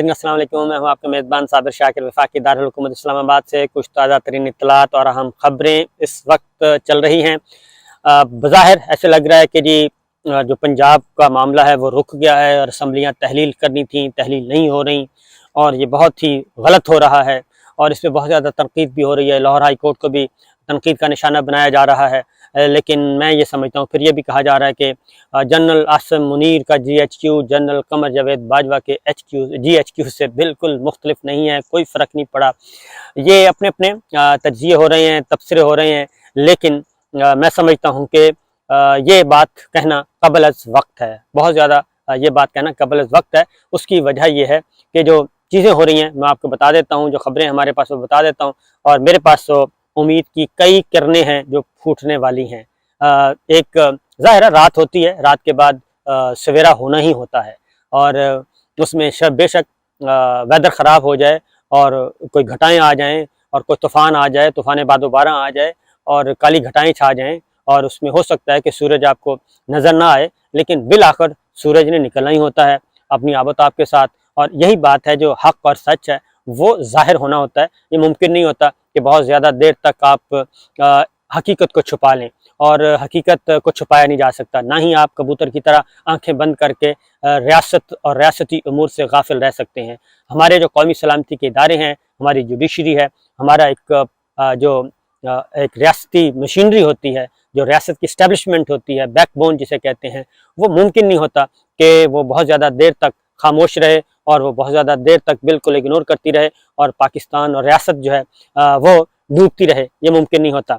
अस्सलाम वालेकुम, मैं हूं आपका मेज़बान साबिर शाकिर वफाकी दारुल हुकूमत इस्लामाबाद से। कुछ ताज़ा तरीन इत्तलात और अहम खबरें इस वक्त चल रही हैं। बज़ाहिर ऐसे लग रहा है कि जी जो पंजाब का मामला है वो रुक गया है और असम्बलियाँ तहलील करनी थी, तहलील नहीं हो रही और ये बहुत ही गलत हो रहा है और इस पर बहुत ज़्यादा तनकीद भी हो रही है। लाहौर हाई कोर्ट को भी तनकीद का निशाना बनाया जा रहा है। लेकिन मैं ये समझता हूँ, फिर ये भी कहा जा रहा है कि जनरल आसिम मुनीर का GHQ जनरल कमर जावेद बाजवा के GHQ से बिल्कुल मुख्तलिफ नहीं है, कोई फ़र्क नहीं पड़ा। ये अपने अपने तज्ज़िये हो रहे हैं, तबसरे हो रहे हैं, लेकिन मैं समझता हूँ कि ये बात कहना क़ब्ल अज़ वक्त है, बहुत ज़्यादा ये बात कहना क़ब्ल अज़ वक्त है। उसकी वजह ये है कि जो चीज़ें हो रही हैं मैं आपको बता देता हूँ, जो खबरें हमारे पास वो बता देता हूँ और मेरे पास तो उम्मीद की कई किरणें हैं जो फूटने वाली हैं। एक ज़ाहिर है रात होती है, रात के बाद सवेरा होना ही होता है और उसमें बेशक वेदर ख़राब हो जाए और कोई घटाएं आ जाएं और कोई तूफ़ान आ जाए, तूफ़ान बादोबारा आ जाए और काली घटाएं छा जाएं और उसमें हो सकता है कि सूरज आपको नज़र ना आए, लेकिन बिल आखिर सूरज ने निकलना ही होता है अपनी आबोताब के साथ। और यही बात है, जो हक़ और सच है वो ज़ाहिर होना होता है। ये मुमकिन नहीं होता कि बहुत ज़्यादा देर तक आप हकीकत को छुपा लें, और हकीकत को छुपाया नहीं जा सकता। ना ही आप कबूतर की तरह आंखें बंद करके रियासत और रियासती अमूर से गाफिल रह सकते हैं। हमारे जो कौमी सलामती के इदारे हैं, हमारी जुडिशरी है, हमारा एक रियासती मशीनरी होती है, जो रियासत की इस्टेब्लिशमेंट होती है, बैकबोन जिसे कहते हैं, वो मुमकिन नहीं होता कि वो बहुत ज़्यादा देर तक खामोश रहे और वो बहुत ज़्यादा देर तक बिल्कुल इग्नोर करती रहे और पाकिस्तान और रियासत जो है वो डूबती रहे। ये मुमकिन नहीं होता।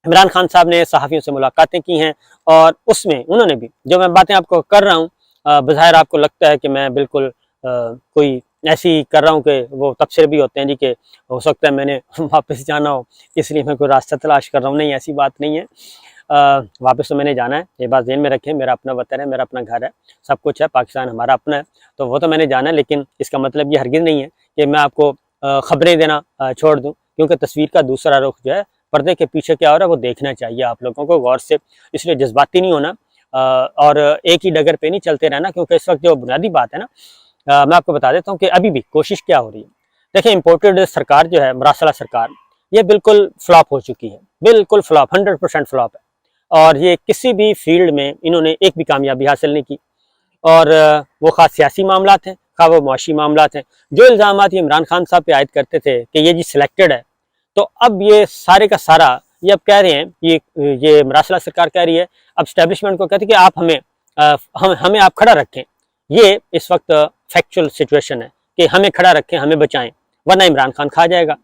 इमरान खान साहब ने सहाफ़ियों से मुलाकातें की हैं और उसमें उन्होंने भी जो मैं बातें आपको कर रहा हूँ, बज़ाहिर आपको लगता है कि मैं बिल्कुल कोई ऐसी कर रहा हूँ कि वो तबसरे भी होते हैं जी कि हो सकता है मैंने वापस जाना हो इसलिए मैं कोई रास्ता तलाश कर रहा हूँ। नहीं, ऐसी बात नहीं है। वापस तो मैंने जाना है, ये बात ज़हन में रखें। मेरा अपना वतन है, मेरा अपना घर है, सब कुछ है, पाकिस्तान हमारा अपना है, तो वो तो मैंने जाना है। लेकिन इसका मतलब ये हरगिज़ नहीं है कि मैं आपको ख़बरें देना छोड़ दूँ, क्योंकि तस्वीर का दूसरा रुख जो है, पर्दे के पीछे क्या हो रहा है वो देखना चाहिए आप लोगों को गौर से। इसलिए जज्बाती नहीं होना और एक ही डगर पे नहीं चलते रहना, क्योंकि इस वक्त जो बुनियादी बात है ना, मैं आपको बता देता हूँ कि अभी भी कोशिश क्या हो रही है। देखिए, इम्पोर्टेड सरकार जो है, मरासला सरकार, ये बिल्कुल फ्लॉप हो चुकी है, बिल्कुल फ्लॉप, 100% फ्लॉप है। और ये किसी भी फील्ड में इन्होंने एक भी कामयाबी हासिल नहीं की, और वो खास सियासी मामलात हैं, खा वो मुआशी मामलात हैं। जो इल्ज़ामात ये इमरान खान साहब पे आयद करते थे कि ये जी सिलेक्टेड है, तो अब ये सारे का सारा ये अब कह रहे हैं, ये मरासला सरकार कह रही है, अब स्टैब्लिशमेंट को कहती है कि आप हमें आप खड़ा रखें। ये इस वक्त फैक्चुअल सिचुएशन है कि हमें खड़ा रखें, हमें बचाएं, वरना इमरान खान खा जाएगा।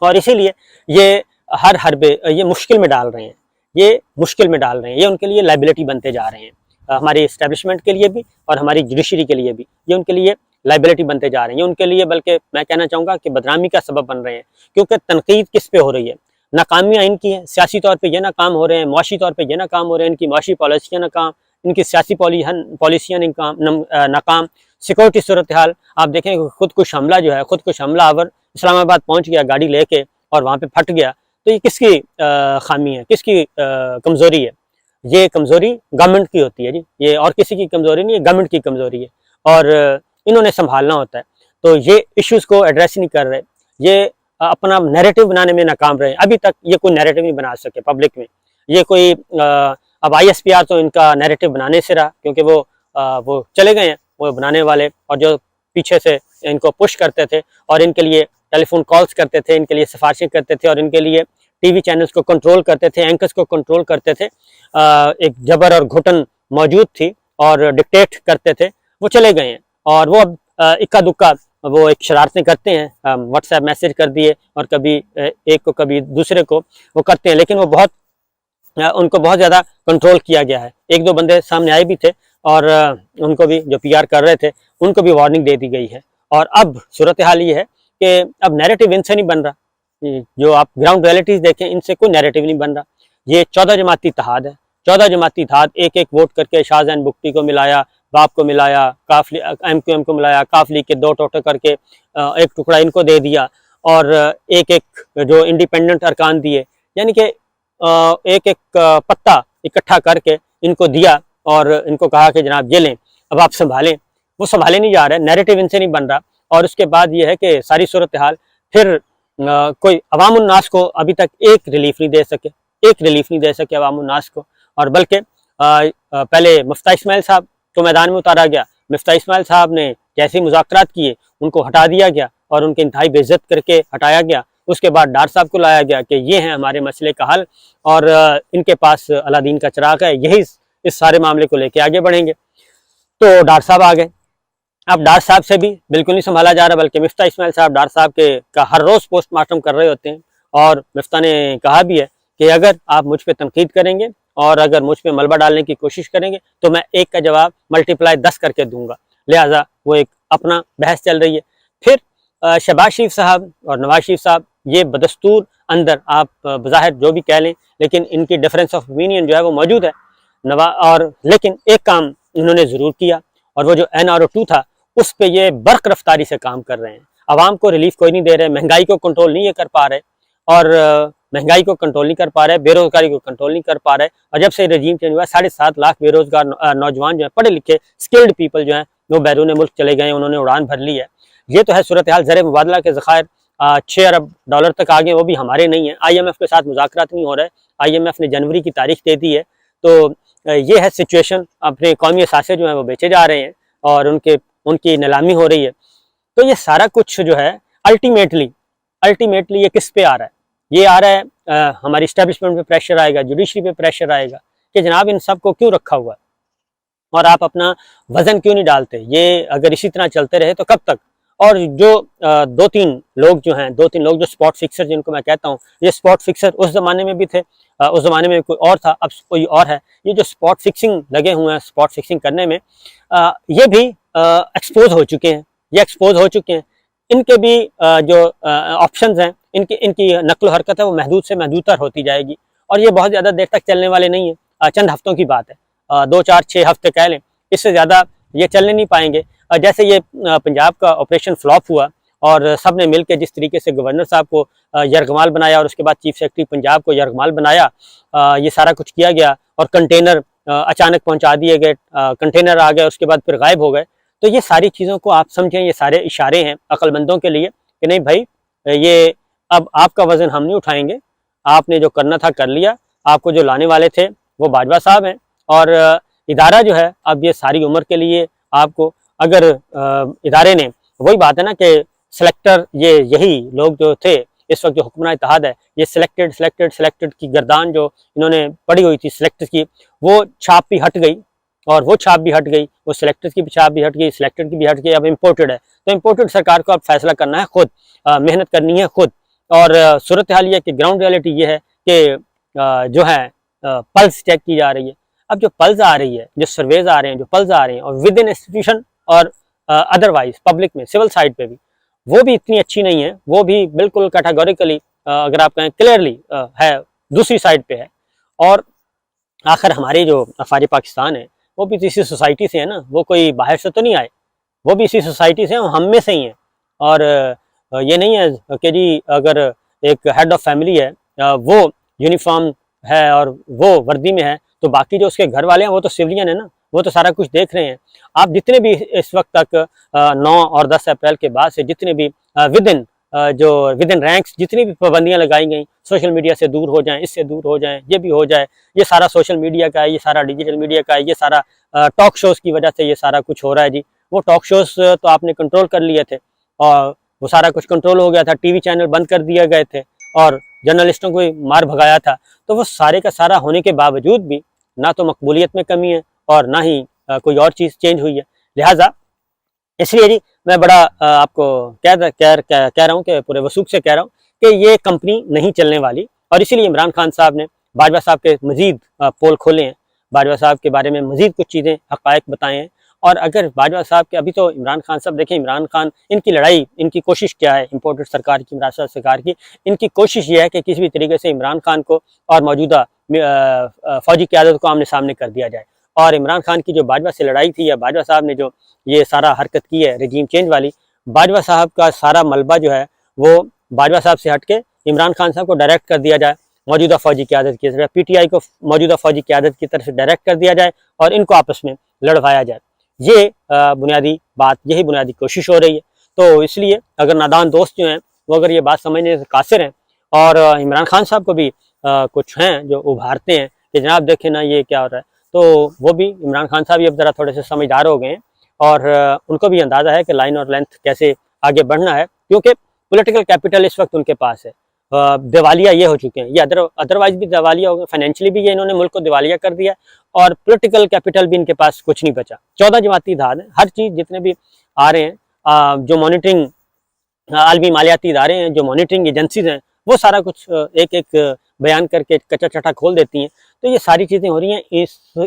और इसीलिए ये हर हरबे ये मुश्किल में डाल रहे हैं, ये मुश्किल में डाल रहे हैं, ये उनके लिए लाइबिलिटी बनते जा रहे हैं, हमारी इस्टेब्लिशमेंट के लिए भी और हमारी जुडिशरी के लिए भी। ये उनके लिए लाइबिलिटी बनते जा रहे हैं, ये उनके लिए, बल्कि मैं कहना चाहूँगा कि बदनामी का सबब बन रहे हैं। क्योंकि तनकीद किस पे हो रही है? नाकामियाँ इनकी हैं, सियासी तौर पे ये नाकाम हो रहे हैं, मुआशी तौर पे ये नाकाम हो रहे हैं, इनकी मुआशी पॉलिसियाँ नाकाम, इनकी सियासी पॉलिसियाँ नाकाम, सिक्योरिटी सूरत हाल आप देखें, खुदकुश हमला जो है, खुदकुश हमलावर इस्लामाबाद पहुँच गया गाड़ी लेके और वहाँ पे फट गया। तो ये किसकी खामी है, किसकी कमज़ोरी है? ये कमज़ोरी गवर्नमेंट की होती है जी, ये और किसी की कमज़ोरी नहीं है, गवर्नमेंट की कमज़ोरी है और इन्होंने संभालना होता है। तो ये इश्यूज़ को एड्रेस नहीं कर रहे, ये अपना नैरेटिव बनाने में नाकाम रहे। अभी तक ये कोई नैरेटिव नहीं बना सके पब्लिक में। ये कोई अब ISPR तो इनका नैरेटिव बनाने से रहा, क्योंकि वो चले गए हैं, वो बनाने वाले, और जो पीछे से इनको पुश करते थे और इनके लिए टेलीफोन कॉल्स करते थे, इनके लिए सिफारिशें करते थे और इनके लिए TV चैनल्स को कंट्रोल करते थे, एंकर्स को कंट्रोल करते थे। एक जबर और घुटन मौजूद थी और डिक्टेट करते थे, वो चले गए हैं। और वो अब इक्का दुक्का वो एक शरारतें करते हैं, व्हाट्सएप मैसेज कर दिए और कभी एक को कभी दूसरे को वो करते हैं, लेकिन वो उनको बहुत ज़्यादा कंट्रोल किया गया है। एक दो बंदे सामने आए भी थे और उनको भी, जो PR कर रहे थे, उनको भी वार्निंग दे दी गई है। और अब सूरत हाल ये है कि अब नैरेटिव इनसे नहीं बन रहा, जो आप ग्राउंड रियलिटीज़ देखें, इनसे कोई नैरेटिव नहीं बन रहा। ये 14 जमाती इत्तेहाद है, 14 जमाती इत्तेहाद, एक एक वोट करके शाहजहान बुख्ती को मिलाया, बाप को मिलाया, MQM को मिलाया, काफ लीग के 2 टोटे करके एक टुकड़ा इनको दे दिया और एक एक जो इंडिपेंडेंट अरकान दिए, यानी कि एक एक पत्ता इकट्ठा करके इनको दिया और इनको कहा कि जनाब ये लें, अब आप संभालें। वो संभाले नहीं जा रहे, नैरेटिव इनसे नहीं बन रहा। और उसके बाद ये है कि सारी सूरत हाल फिर कोई अवाम उन्नास को अभी तक एक रिलीफ नहीं दे सके अवाम उन्नास को। और बल्कि पहले मुफ्ती इस्माइल साहब को मैदान में उतारा गया, मुफ्ती इस्माइल साहब ने जैसे ही मुज़ाकरात किए उनको हटा दिया गया और उनकी इंतहाई बेइज्जत करके हटाया गया। उसके बाद डार साहब को लाया गया कि ये हैं हमारे मसले का हल और इनके पास अलादीन का चिराग है, यही इस सारे मामले को लेके आगे बढ़ेंगे। तो डार साहब आ गए। अब डार साहब से भी बिल्कुल नहीं संभाला जा रहा, बल्कि मुफ्ती इस्माइल साहब डार साहब का हर रोज़ पोस्टमार्टम कर रहे होते हैं। और मुफ्ता ने कहा भी है कि अगर आप मुझ पर तनकीद करेंगे और अगर मुझ पर मलबा डालने की कोशिश करेंगे तो मैं एक का जवाब मल्टीप्लाई 10 करके दूंगा। लिहाजा वो एक अपना बहस चल रही है। फिर शहबाज शरीफ साहब और नवाज शरीफ साहब ये बदस्तूर अंदर आप बज़ाहिर जो भी कह लें, लेकिन इनकी डिफरेंस ऑफ ओपिनियन जो है वो मौजूद है। लेकिन एक काम इन्होंने ज़रूर किया और वो जो NRO 2 था उस पर ये बर्क रफ्तारी से काम कर रहे हैं। आवाम को रिलीफ कोई नहीं दे रहे, महंगाई को कंट्रोल नहीं ये कर पा रहे और महंगाई को कंट्रोल नहीं कर पा रहे, बेरोजगारी को कंट्रोल नहीं कर पा रहे। और जब से रजीम चेंज हुआ 7.5 लाख बेरोजगार नौजवान जो है, पढ़े लिखे स्किल्ड पीपल जो हैं वो बैरून मुल्क चले गए, उन्होंने उड़ान भर ली है। ये तो है सूरत हाल। ज़र मुबादला के ज़खायर 6 अरब डॉलर तक आ गए, वो भी हमारे नहीं है। IMF के साथ मुज़ाकरात नहीं हो रहे, IMF ने जनवरी की तारीख दे दी है। तो ये है सिचुएशन। अपने कौमी असासे जो हैं वो बेचे जा रहे हैं और उनकी नीलामी हो रही है। तो ये सारा कुछ जो है अल्टीमेटली ये किस पे आ रहा है? ये आ रहा है हमारी इस्टेब्लिशमेंट पे प्रेशर आएगा, जुडिशरी पे प्रेशर आएगा कि जनाब इन सब को क्यों रखा हुआ है और आप अपना वजन क्यों नहीं डालते? ये अगर इसी तरह चलते रहे तो कब तक? और जो 2-3 लोग जो स्पॉट फिक्सर जिनको मैं कहता हूँ, ये स्पॉट फिक्सर उस ज़माने में भी थे, उस ज़माने में कोई और था, अब कोई और है। ये जो स्पॉट फिक्सिंग लगे हुए हैं, स्पॉट फिक्सिंग करने में, ये भी एक्सपोज हो चुके हैं। इनके भी जो ऑप्शंस हैं, इनकी नकल हरकत है वो महदूद से महदूदतर होती जाएगी और ये बहुत ज़्यादा देर तक चलने वाले नहीं है। चंद हफ्तों की बात है, 2-4-6 हफ्ते कह लें, इससे ज़्यादा ये चलने नहीं पाएंगे। जैसे ये पंजाब का ऑपरेशन फ्लॉप हुआ और सब ने मिल के जिस तरीके से गवर्नर साहब को यरगमाल बनाया और उसके बाद चीफ सेक्रेटरी पंजाब को यरगमाल बनाया, ये सारा कुछ किया गया और कंटेनर अचानक पहुंचा दिए गए, कंटेनर आ गए, उसके बाद फिर गायब हो गए। तो ये सारी चीज़ों को आप समझें, ये सारे इशारे हैं अक्लमंदों के लिए कि नहीं भाई, ये अब आपका वज़न हम नहीं उठाएंगे, आपने जो करना था कर लिया, आपको जो लाने वाले थे वो बाजवा साहब हैं और इदारा जो है अब ये सारी उम्र के लिए आपको, अगर इदारे ने, वही बात है ना कि सिलेक्टर, यही लोग जो थे इस वक्त जो हुक्मरान इत्तेहाद है, ये सिलेक्टेड की गर्दान जो इन्होंने पड़ी हुई थी सिलेक्टर्स की, वो छाप भी हट गई और वो छाप भी हट गई, वो सिलेक्टर्स की छाप भी हट गई, सिलेक्टेड की भी हट गई, अब इम्पोर्टेड है। तो इम्पोर्टेड सरकार को अब फैसला करना है खुद, मेहनत करनी है खुद। और सूरत हाल ये कि ग्राउंड रियलिटी ये है कि जो है पल्स चेक की जा रही है। अब जो पल्स आ रही है, जो सर्वेज आ रहे हैं, जो पल्स आ रहे हैं और विद इन इंस्टीट्यूशन और अदरवाइज पब्लिक में, सिविल साइड पे भी, वो भी इतनी अच्छी नहीं है, वो भी बिल्कुल कैटेगोरिकली अगर आप कहें क्लियरली है दूसरी साइड पे है। और आखिर हमारी जो अफवाज पाकिस्तान है वो भी इसी सोसाइटी से है ना, वो कोई बाहर से तो नहीं आए, वो भी इसी सोसाइटी से हम में से ही हैं। और ये नहीं है कि जी अगर एक हेड ऑफ फैमिली है वो यूनिफॉर्म है और वो वर्दी में है तो बाकी जो उसके घर वाले हैं वो तो सिविलियन है ना, वो तो सारा कुछ देख रहे हैं। आप जितने भी इस वक्त तक 9 और 10 अप्रैल के बाद से जितने भी विद इन रैंक्स जितनी भी पाबंदियां लगाई गई, सोशल मीडिया से दूर हो जाएं, इससे दूर हो जाएं, ये भी हो जाए, ये सारा सोशल मीडिया का है, ये सारा डिजिटल मीडिया का है, ये सारा टॉक शोज़ की वजह से ये सारा कुछ हो रहा है जी। वो टॉक शोज़ तो आपने कंट्रोल कर लिए थे और वो सारा कुछ कंट्रोल हो गया था, टीवी चैनल बंद कर दिए गए थे और जर्नलिस्टों को मार भगाया था। तो वो सारे का सारा होने के बावजूद भी ना तो मकबूलियत में कमी है और ना ही कोई और चीज़ चेंज हुई है। लिहाजा इसलिए जी मैं बड़ा आपको कह रहा हूँ कि पूरे वसूख से कह रहा हूँ कि ये कंपनी नहीं चलने वाली। और इसीलिए इमरान खान साहब ने बाजवा साहब के मज़ीद पोल खोले हैं, बाजवा साहब के बारे में मज़ीद कुछ चीज़ें हक़ाइक़ बताए हैं। और अगर बाजवा साहब के अभी तो इमरान खान साहब देखें, इमरान खान इनकी लड़ाई, इनकी कोशिश क्या है, इम्पोर्टेड सरकार की, इमरान सरकार की, इनकी कोशिश ये है कि किसी भी तरीके से इमरान खान को और मौजूदा फ़ौजी क़यादत को आमने सामने कर दिया जाए। और इमरान खान की जो बाजवा से लड़ाई थी या बाजवा साहब ने जो ये सारा हरकत की है रजीम चेंज वाली, बाजवा साहब का सारा मलबा जो है वो बाजवा साहब से हट के इमरान खान साहब को डायरेक्ट कर दिया जाए, मौजूदा फ़ौजी क़यादत की तरफ, PTI को मौजूदा फ़ौजी क़यादत की तरफ से डायरेक्ट कर दिया जाए और इनको आपस में लड़वाया जाए। ये बुनियादी बात, यही बुनियादी कोशिश हो रही है। तो इसलिए अगर नादान दोस्त जो हैं वो अगर ये बात समझने से कासिर हैं और इमरान खान साहब को भी कुछ हैं जो उभारते हैं कि जनाब देखें ना ये क्या हो रहा है, तो वो भी इमरान खान साहब भी अब ज़रा थोड़े से समझदार हो गए हैं और उनको भी अंदाज़ा है कि लाइन और लेंथ कैसे आगे बढ़ना है, क्योंकि पॉलिटिकल कैपिटल इस वक्त उनके पास है। दिवालिया ये हो चुके हैं, ये अदरवाइज भी दिवालिया हो गए, फाइनेंशियली भी ये इन्होंने मुल्क को दिवालिया कर दिया और पॉलिटिकल कैपिटल भी इनके पास कुछ नहीं बचा। 14 जमाती इदारे हैं, हर चीज़ जितने भी आ रहे हैं, जो मॉनिटरिंग आलमी मालियाती इदारे हैं, जो मॉनिटरिंग एजेंसीज हैं, वो सारा कुछ एक एक बयान करके कच्चा चटा खोल देती हैं। तो ये सारी चीज़ें हो रही हैं।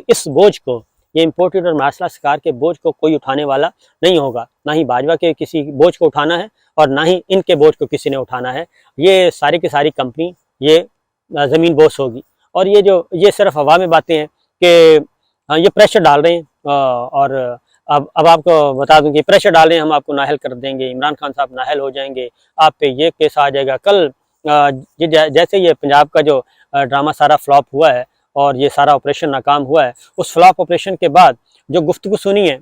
इस बोझ को, ये इम्पोर्टेड और मार्शल सरकार के बोझ को कोई उठाने वाला नहीं होगा, ना ही भाजपा के किसी बोझ को उठाना है और ना ही इनके बोझ को किसी ने उठाना है। ये सारी की सारी कंपनी ये ज़मीन बोस होगी। और ये सिर्फ हवा में बातें हैं कि ये प्रेशर डाल रहे हैं और अब आपको बता दूं कि प्रेशर डालें, हम आपको नाहल कर देंगे, इमरान खान साहब नाहल हो जाएंगे, आप पे ये केस आ जाएगा। कल जैसे ये पंजाब का जो ड्रामा सारा फ्लॉप हुआ है और ये सारा ऑपरेशन नाकाम हुआ है, उस फ्लॉप ऑपरेशन के बाद जो गुफ्तगू सुनी है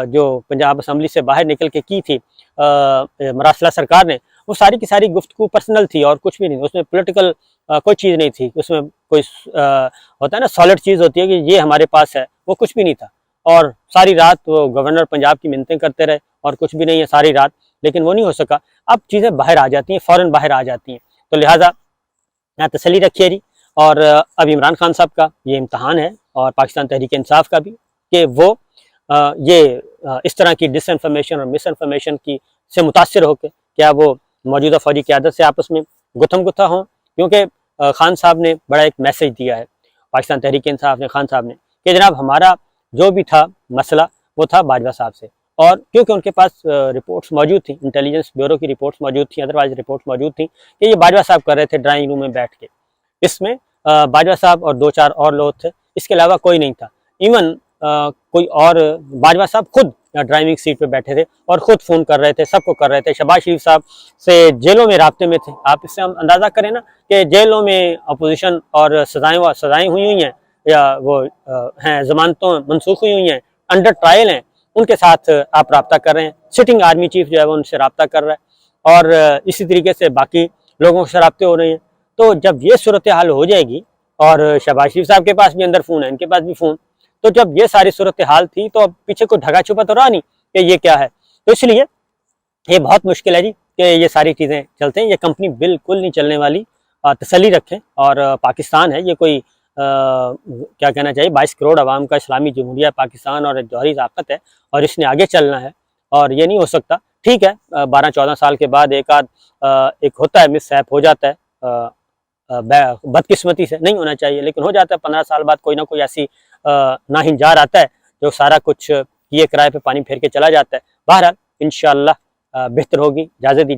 जो पंजाब असम्बली से बाहर निकल के की थी मरासला सरकार ने, वो सारी की सारी गुफ्तगू पर्सनल थी और कुछ भी नहीं, उसमें पॉलिटिकल कोई चीज़ नहीं थी। उसमें कोई होता है ना सॉलिड चीज़ होती है कि ये हमारे पास है, वो कुछ भी नहीं था। और सारी रात वो गवर्नर पंजाब की मिन्नतें करते रहे और कुछ भी नहीं है सारी रात, लेकिन वो नहीं हो सका। अब चीज़ें बाहर आ जाती हैं, फ़ौरन बाहर आ जाती हैं। तो लिहाजा यहाँ तसल्ली रखिए जी। और अब इमरान खान साहब का ये इम्तहान है और पाकिस्तान तहरीक इंसाफ का भी, कि वो इस तरह की डिसइंफॉर्मेशन और मिस इन्फॉर्मेशन की से मुतासर होकर क्या वो मौजूदा फौजी क़यादत से आपस में गुथम गुत्था हों। क्योंकि खान साहब ने बड़ा एक मैसेज दिया है, पाकिस्तान तहरीक इंसाफ ने, खान साहब ने, कि जनाब हमारा जो भी था मसला वो था बाजवा साहब से। और क्योंकि उनके पास रिपोर्ट्स मौजूद थी, इंटेलिजेंस ब्यूरो की रिपोर्ट्स मौजूद थी, अदरवाइज रिपोर्ट्स मौजूद थी कि ये बाजवा साहब कर रहे थे ड्राइंग रूम में बैठ के। इसमें बाजवा साहब और 2-4 और लोग थे, इसके अलावा कोई नहीं था। इवन कोई और बाजवा साहब खुद ड्राइविंग सीट पे बैठे थे और ख़ुद फ़ोन कर रहे थे, सबको कर रहे थे। शहबाज शरीफ साहब से जेलों में राब्ते में थे। आप इससे हम अंदाज़ा करें ना कि जेलों में अपोजिशन और सज़ाएँ हुई हैं या वो हैं ज़मानतों मनसूख हुई हैं, अंडर ट्रायल हैं, उनके साथ आप रब्ता कर रहे हैं। सिटिंग आर्मी चीफ जो है वो उनसे रब्ता कर रहा है और इसी तरीके से बाकी लोगों से रब्ते हो रहे हैं। तो जब ये सूरत हाल हो जाएगी और शहबाज शरीफ साहब के पास भी अंदर फ़ोन है, इनके पास भी फ़ोन, तो जब ये सारी सूरत हाल थी तो अब पीछे कोई ढका छुपा तो रहा नहीं कि ये क्या है। तो इसलिए ये बहुत मुश्किल है जी कि ये सारी चीज़ें चलते हैं। ये कंपनी बिल्कुल नहीं चलने वाली, तसल्ली रखें। और पाकिस्तान है, ये कोई क्या कहना चाहिए, 22 करोड़ आवाम का इस्लामी जमहूरिया पाकिस्तान और एक जौहरी ताकत है और इसने आगे चलना है और ये नहीं हो सकता। ठीक है, 12-14 साल के बाद एक होता है, मिसहैप हो जाता है, बदकिस्मती से नहीं होना चाहिए लेकिन हो जाता है। 15 साल बाद कोई ना कोई ऐसी नाहिंजार आता है जो सारा कुछ किए किराए पे पानी फेर के चला जाता है। बहरहाल इंशाअल्लाह बेहतर होगी। इजाज़त दीजिए।